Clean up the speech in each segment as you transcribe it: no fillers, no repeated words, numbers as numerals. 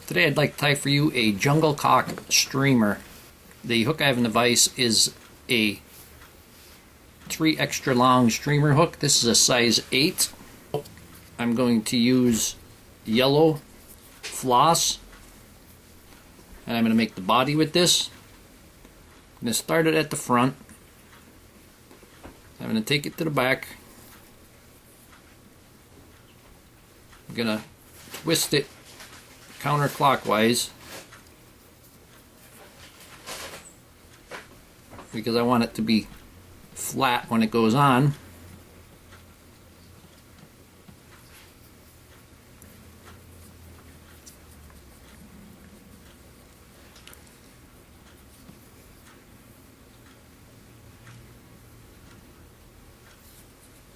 Today I'd like to tie for you a jungle cock streamer. The hook I have in the vise is a 3 extra long streamer hook. This is a size 8. I'm going to use yellow floss, and I'm going to make the body with this. I'm going to start it at the front. I'm going to take it to the back. I'm going to twist it counterclockwise because I want it to be flat when it goes on.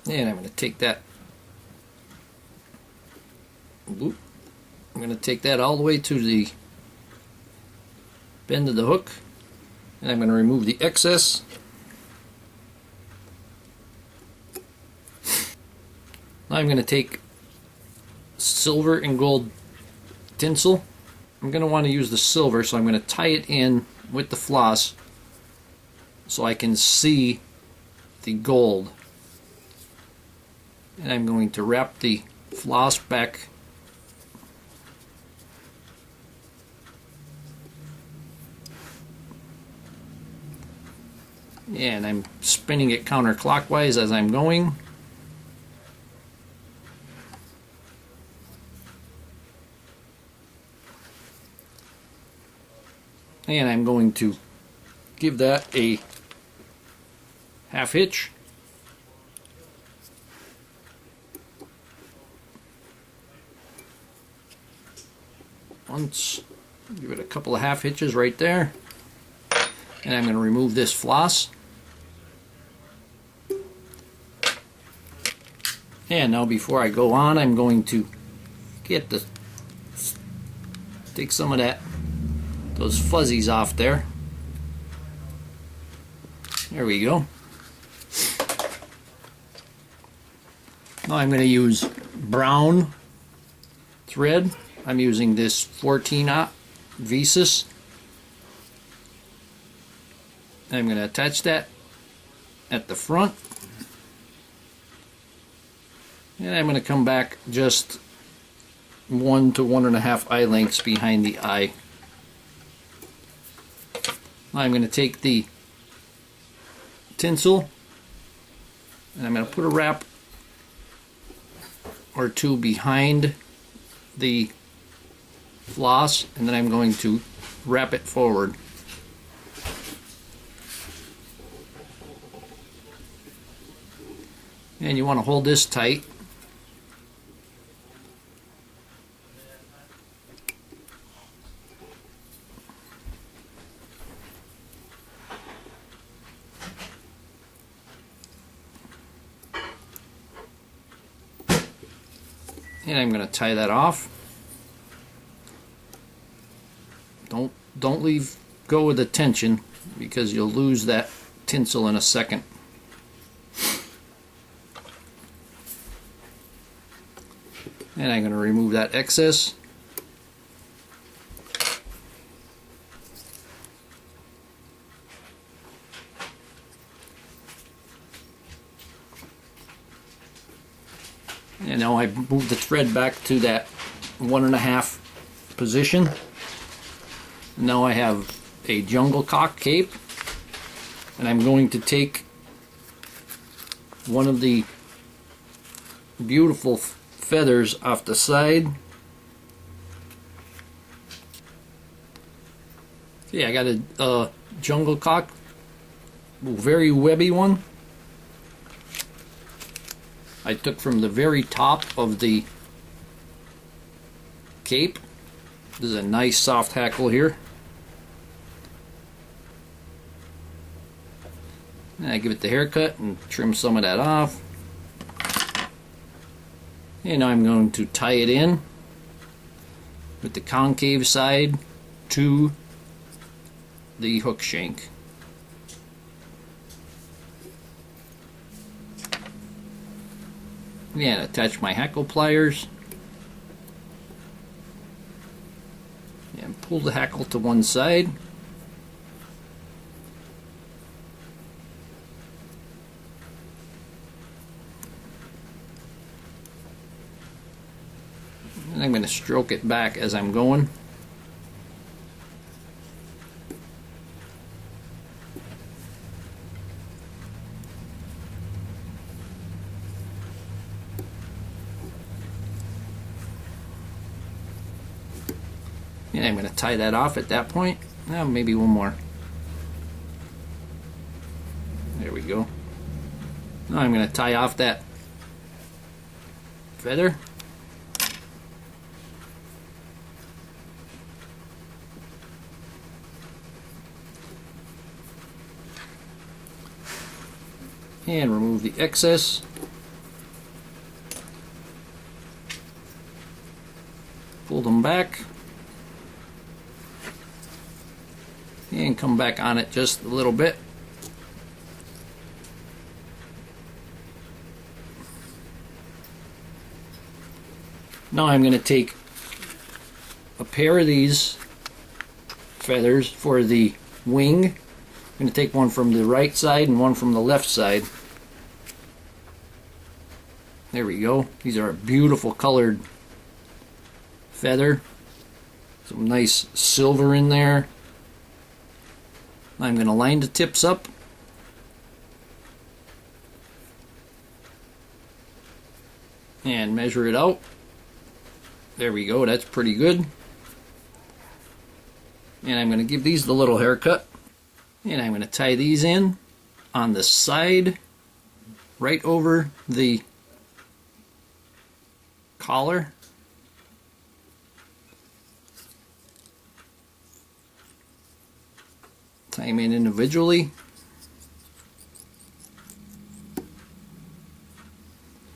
And I'm going to take that. I'm going to take that all the way to the bend of the hook, and I'm going to remove the excess. Now I'm going to take silver and gold tinsel. I'm going to want to use the silver, so I'm going to tie it in with the floss so I can see the gold. And I'm going to wrap the floss back and I'm spinning it counterclockwise as I'm going. And I'm going to give that a half hitch. Once, give it a couple of half hitches right there. And I'm going to remove this floss. And now before I go on, I'm going to take some of those fuzzies off there. There we go. Now I'm going to use brown thread. I'm using this 14-aught Visas. I'm going to attach that at the front. And I'm going to come back just 1 to 1.5 eye lengths behind the eye. Now I'm going to take the tinsel and I'm going to put a wrap or two behind the floss, and then I'm going to wrap it forward. And you want to hold this tight. And I'm going to tie that off. Don't go with the tension, because you'll lose that tinsel in a second. And I'm going to remove that excess. And now I move the thread back to that 1.5 position. Now I have a jungle cock cape, and I'm going to take one of the beautiful feathers off the side. See, I got a jungle cock, very webby one. I took from the very top of the cape. This is a nice soft hackle here. And I give it the haircut and trim some of that off. And now I'm going to tie it in with the concave side to the hook shank. And attach my hackle pliers. pull the hackle to one side. And I'm going to stroke it back as I'm going. And I'm going to tie that off at that point. Now maybe one more. There we go. Now I'm going to tie off that feather. And remove the excess. Pull them back. And come back on it just a little bit. Now I'm going to take a pair of these feathers for the wing. I'm going to take one from the right side and one from the left side. There we go. These are a beautiful colored feather. Some nice silver in there. I'm going to line the tips up. And measure it out. There we go, that's pretty good. And I'm going to give these the little haircut. And I'm going to tie these in on the side, right over the collar. Tie them in individually.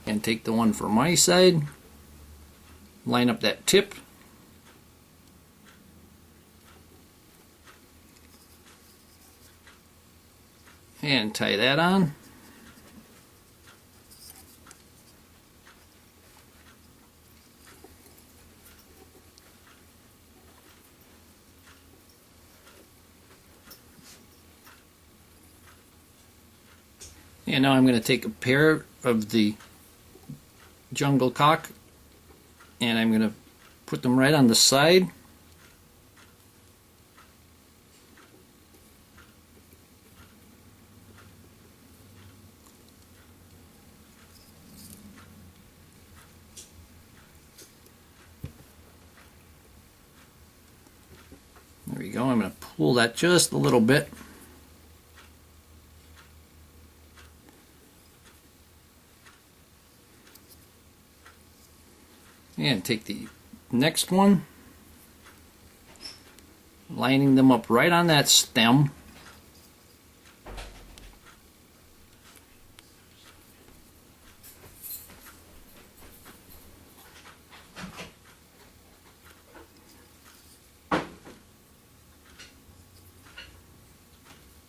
And take the one for my side. Line up that tip. And tie that on. And now I'm going to take a pair of the jungle cock and I'm going to put them right on the side. There we go. I'm going to pull that just a little bit. And take the next one, lining them up right on that stem.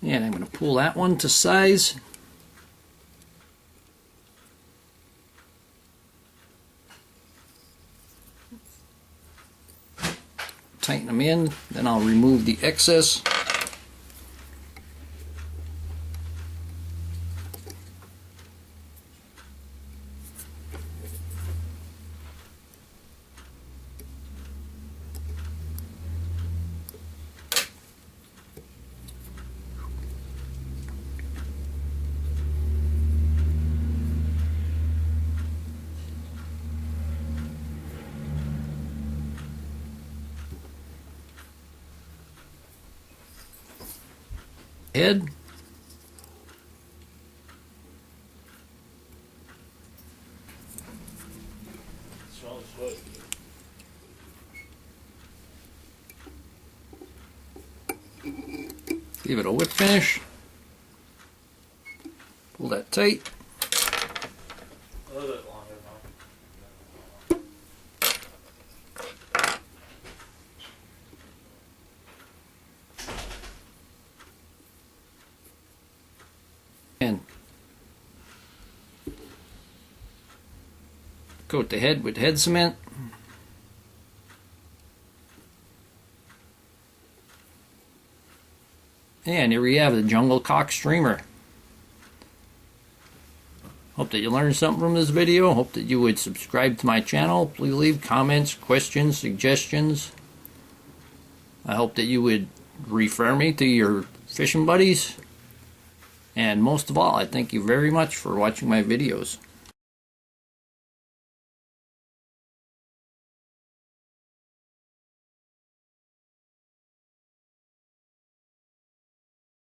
And I'm going to pull that one to size. Tighten them in, then I'll remove the excess. Head. Give it a whip finish. Pull that tight. A little bit longer now. And coat the head with head cement. And here we have the jungle cock streamer. Hope that you learned something from this video. Hope that you would subscribe to my channel. Please leave comments, questions, suggestions. I hope that you would refer me to your fishing buddies. And most of all, I thank you very much for watching my videos.